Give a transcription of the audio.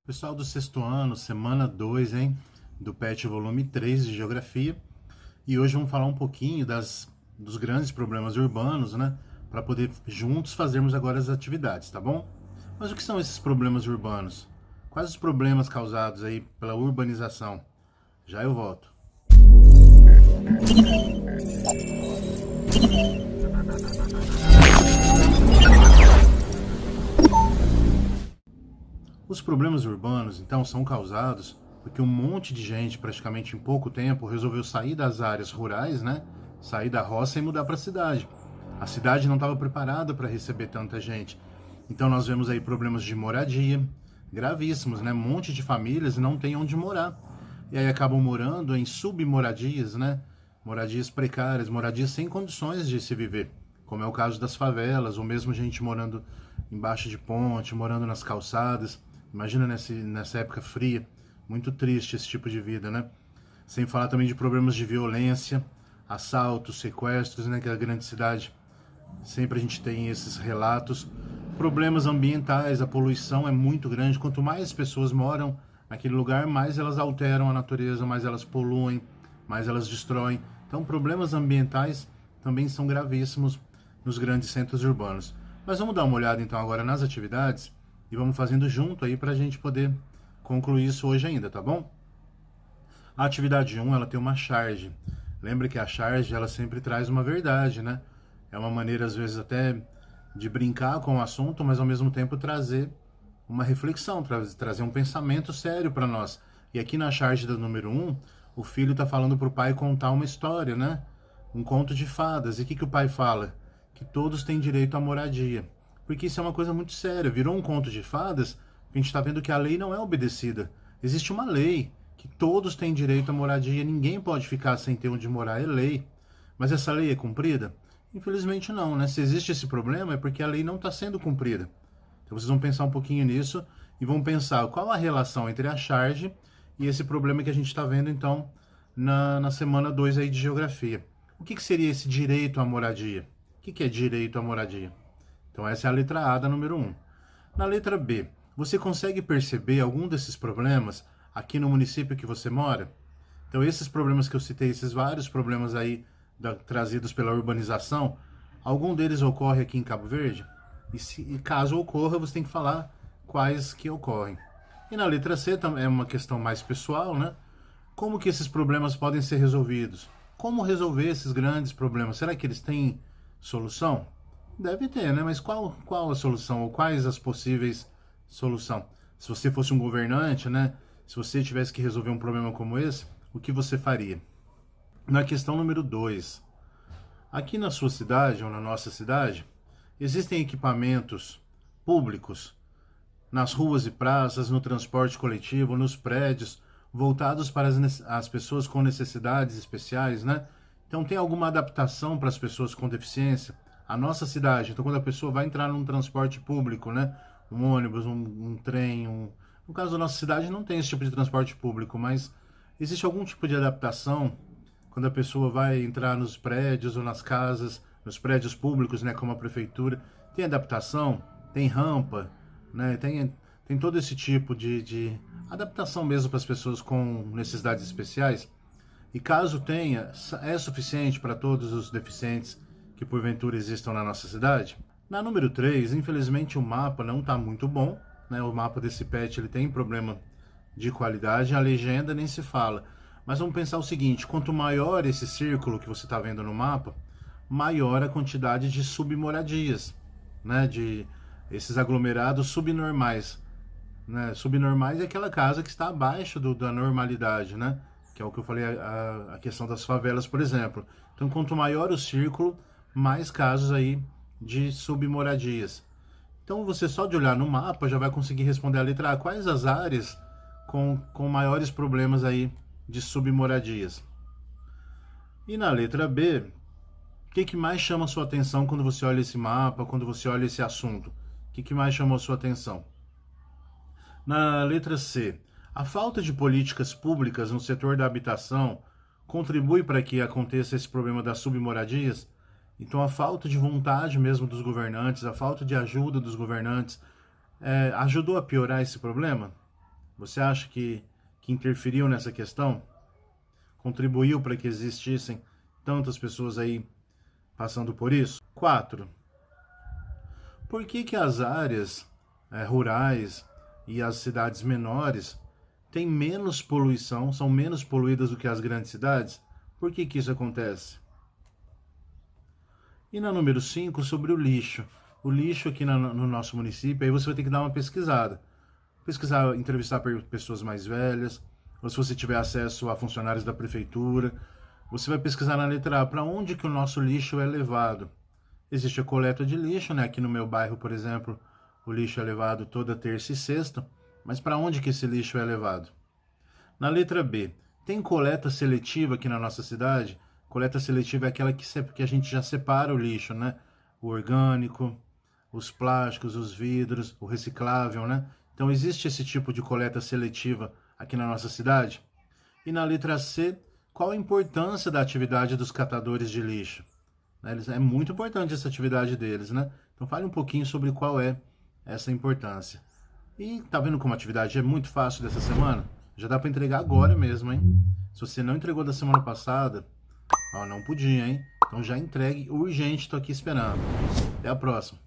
Pessoal do sexto ano, semana 2, hein? Do PET volume 3 de Geografia. E hoje vamos falar um pouquinho dos grandes problemas urbanos, né? Para poder juntos fazermos agora as atividades, tá bom? Mas o que são esses problemas urbanos? Quais os problemas causados aí pela urbanização? Já eu volto. Os problemas urbanos, então, são causados porque um monte de gente, praticamente em pouco tempo, resolveu sair das áreas rurais, né? Sair da roça e mudar para a cidade. A cidade não estava preparada para receber tanta gente. Então nós vemos aí problemas de moradia gravíssimos, né? Um monte de famílias não tem onde morar. E aí acabam morando em submoradias, né? Moradias precárias, moradias sem condições de se viver, como é o caso das favelas, ou mesmo gente morando embaixo de ponte, morando nas calçadas. Imagina nessa época fria, muito triste esse tipo de vida, né? Sem falar também de problemas de violência, assaltos, sequestros, né? Que a grande cidade sempre a gente tem esses relatos. Problemas ambientais, a poluição é muito grande. Quanto mais pessoas moram naquele lugar, mais elas alteram a natureza, mais elas poluem, mais elas destroem. Então, problemas ambientais também são gravíssimos nos grandes centros urbanos. Mas vamos dar uma olhada então agora nas atividades e vamos fazendo junto aí para a gente poder concluir isso hoje ainda, tá bom? A atividade 1, ela tem uma charge. Lembra que a charge, ela sempre traz uma verdade, né? É uma maneira, às vezes, até de brincar com o assunto, mas ao mesmo tempo trazer uma reflexão, trazer um pensamento sério para nós. E aqui na charge do número 1, o filho está falando para o pai contar uma história, né? Um conto de fadas. E o que o pai fala? Que todos têm direito à moradia. Porque isso é uma coisa muito séria. Virou um conto de fadas, a gente está vendo que a lei não é obedecida. Existe uma lei que todos têm direito à moradia, ninguém pode ficar sem ter onde morar, é lei. Mas essa lei é cumprida? Infelizmente não, né? Se existe esse problema é porque a lei não está sendo cumprida. Então vocês vão pensar um pouquinho nisso e vão pensar qual a relação entre a charge e esse problema que a gente está vendo então na semana 2 aí de Geografia. O que seria esse direito à moradia? O que é direito à moradia? Então essa é a letra A da número 1. Na letra B, você consegue perceber algum desses problemas aqui no município que você mora? Então esses problemas que eu citei, esses vários problemas aí trazidos pela urbanização, algum deles ocorre aqui em Cabo Verde? E caso ocorra, você tem que falar quais que ocorrem. E na letra C é uma questão mais pessoal, né? Como que esses problemas podem ser resolvidos? Como resolver esses grandes problemas? Será que eles têm solução? Deve ter, né? Mas qual a solução? Ou quais as possíveis soluções? Se você fosse um governante, né? Se você tivesse que resolver um problema como esse, o que você faria? Na questão número 2, aqui na sua cidade ou na nossa cidade, existem equipamentos públicos nas ruas e praças, no transporte coletivo, nos prédios, voltados para as pessoas com necessidades especiais, né? Então tem alguma adaptação para as pessoas com deficiência? A nossa cidade, então quando a pessoa vai entrar num transporte público, né? Um ônibus, um trem, no caso da nossa cidade não tem esse tipo de transporte público, mas existe algum tipo de adaptação quando a pessoa vai entrar nos prédios ou nas casas, nos prédios públicos, né, como a prefeitura, tem adaptação, tem rampa, né, tem todo esse tipo de adaptação mesmo para as pessoas com necessidades especiais. E caso tenha, é suficiente para todos os deficientes que porventura existam na nossa cidade? Na número 3, infelizmente o mapa não está muito bom, né, o mapa desse PET ele tem problema de qualidade, a legenda nem se fala. Mas vamos pensar o seguinte, quanto maior esse círculo que você está vendo no mapa, maior a quantidade de submoradias, né, de esses aglomerados subnormais. Né? Subnormais é aquela casa que está abaixo da normalidade, né? Que é o que eu falei, a questão das favelas, por exemplo. Então, quanto maior o círculo, mais casos aí de submoradias. Então, você só de olhar no mapa já vai conseguir responder a letra A. Quais as áreas com maiores problemas aí de submoradias? E na letra B, o que mais chama a sua atenção quando você olha esse mapa, quando você olha esse assunto? O que mais chamou a sua atenção? Na letra C, a falta de políticas públicas no setor da habitação contribui para que aconteça esse problema das submoradias? Então a falta de vontade mesmo dos governantes, a falta de ajuda dos governantes, ajudou a piorar esse problema? Você acha que interferiu nessa questão? Contribuiu para que existissem tantas pessoas aí passando por isso? 4. Por que as áreas rurais e as cidades menores têm menos poluição, são menos poluídas do que as grandes cidades? Por que isso acontece? E na número 5, sobre o lixo. O lixo aqui no nosso município, aí você vai ter que dar uma pesquisada. Pesquisar, entrevistar pessoas mais velhas, ou se você tiver acesso a funcionários da prefeitura, você vai pesquisar na letra A, para onde que o nosso lixo é levado. Existe a coleta de lixo, né? Aqui no meu bairro, por exemplo, o lixo é levado toda terça e sexta, mas para onde que esse lixo é levado? Na letra B, tem coleta seletiva aqui na nossa cidade? Coleta seletiva é aquela que a gente já separa o lixo, né? O orgânico, os plásticos, os vidros, o reciclável, né? Então existe esse tipo de coleta seletiva aqui na nossa cidade? E na letra C, qual a importância da atividade dos catadores de lixo? É muito importante essa atividade deles, né? Então fale um pouquinho sobre qual é essa importância. E tá vendo como a atividade é muito fácil dessa semana? Já dá para entregar agora mesmo, hein? Se você não entregou da semana passada, ó, não podia, hein? Então já entregue urgente, tô aqui esperando. Até a próxima.